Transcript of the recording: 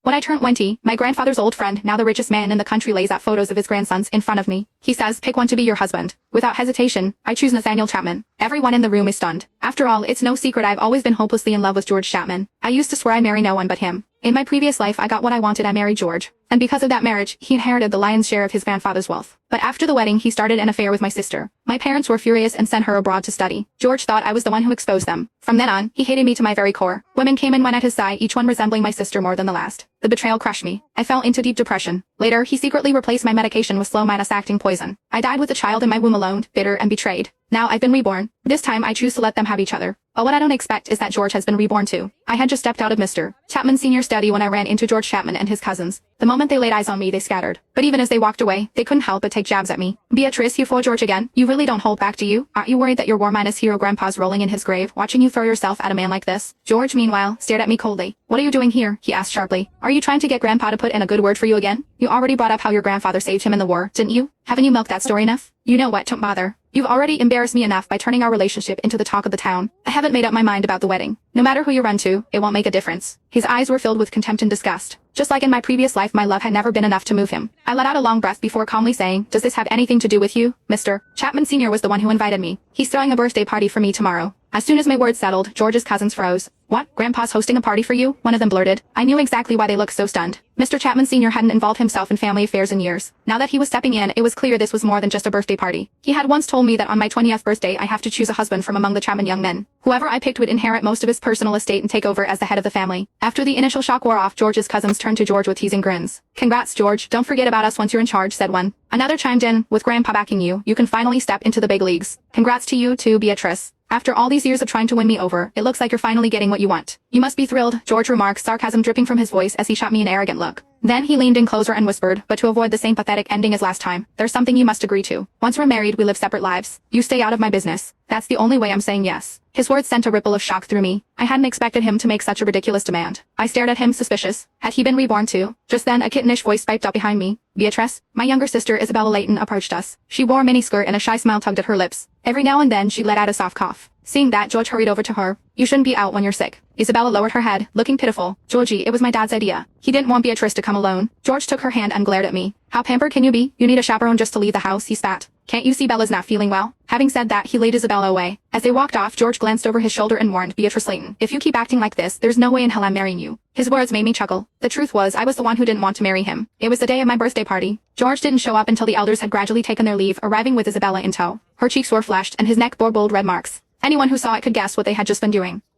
When I turned 20, my grandfather's old friend, now the richest man in the country, lays out photos of his grandsons in front of me. He says, pick one to be your husband. Without hesitation, I choose Nathaniel Chapman. Everyone in the room is stunned. After all, it's no secret I've always been hopelessly in love with George Chapman. I used to swear I'd marry no one but him. In my previous life I got what I wanted, I married George. And because of that marriage, he inherited the lion's share of his grandfather's wealth. But after the wedding he started an affair with my sister. My parents were furious and sent her abroad to study. George thought I was the one who exposed them. From then on, he hated me to my very core. Women came and went at his side, each one resembling my sister more than the last. The betrayal crushed me. I fell into deep depression. Later, he secretly replaced my medication with slow minus-acting poison. I died with a child in my womb alone, bitter and betrayed. Now I've been reborn. This time I choose to let them have each other. But what I don't expect is that George has been reborn too. I had just stepped out of Mr. Chapman Sr.'s study when I ran into George Chapman and his cousins. The moment they laid eyes on me they scattered. But even as they walked away, they couldn't help but take jabs at me. Beatrice, you fool George again? You really don't hold back, do you? Aren't you worried that your war minus hero grandpa's rolling in his grave, watching you throw yourself at a man like this? George, meanwhile, stared at me coldly. What are you doing here? He asked sharply. Are you trying to get grandpa to put in a good word for you again? You already brought up how your grandfather saved him in the war, didn't you? Haven't you milked that story enough? You know what, don't bother. You've already embarrassed me enough by turning our relationship into the talk of the town. I haven't made up my mind about the wedding. No matter who you run to, it won't make a difference. His eyes were filled with contempt and disgust. Just like in my previous life, my love had never been enough to move him. I let out a long breath before calmly saying, does this have anything to do with you, Mr. Chapman Sr. was the one who invited me. He's throwing a birthday party for me tomorrow. As soon as my words settled, George's cousins froze. What? Grandpa's hosting a party for you? One of them blurted. I knew exactly why they looked so stunned. Mr. Chapman Sr. hadn't involved himself in family affairs in years. Now that he was stepping in, it was clear this was more than just a birthday party. He had once told me that on my 20th birthday I have to choose a husband from among the Chapman young men. Whoever I picked would inherit most of his personal estate and take over as the head of the family. After the initial shock wore off, George's cousins turned to George with teasing grins. Congrats, George. Don't forget about us once you're in charge, said one. Another chimed in, with Grandpa backing you, you can finally step into the big leagues. Congrats to you too, Beatrice. After all these years of trying to win me over, it looks like you're finally getting what you want. You must be thrilled, George remarked, sarcasm dripping from his voice as he shot me an arrogant look. Then he leaned in closer and whispered, but to avoid the same pathetic ending as last time, there's something you must agree to. Once we're married, we live separate lives. You stay out of my business. That's the only way I'm saying yes. His words sent a ripple of shock through me. I hadn't expected him to make such a ridiculous demand. I stared at him suspicious. Had he been reborn too? Just then a kittenish voice piped up behind me. Beatrice, my younger sister Isabella Layton approached us. She wore a miniskirt and a shy smile tugged at her lips. Every now and then she let out a soft cough. Seeing that, George hurried over to her. You shouldn't be out when you're sick. Isabella lowered her head, looking pitiful. Georgie, it was my dad's idea. He didn't want Beatrice to come alone. George took her hand and glared at me. How pampered can you be? You need a chaperone just to leave the house, he spat. Can't you see Bella's not feeling well? Having said that, he laid Isabella away. As they walked off, George glanced over his shoulder and warned Beatrice Layton, if you keep acting like this, there's no way in hell I'm marrying you. His words made me chuckle. The truth was, I was the one who didn't want to marry him. It was the day of my birthday party. George didn't show up until the elders had gradually taken their leave, arriving with Isabella in tow. Her cheeks were flushed and his neck bore bold red marks. Anyone who saw it could guess what they had just been doing.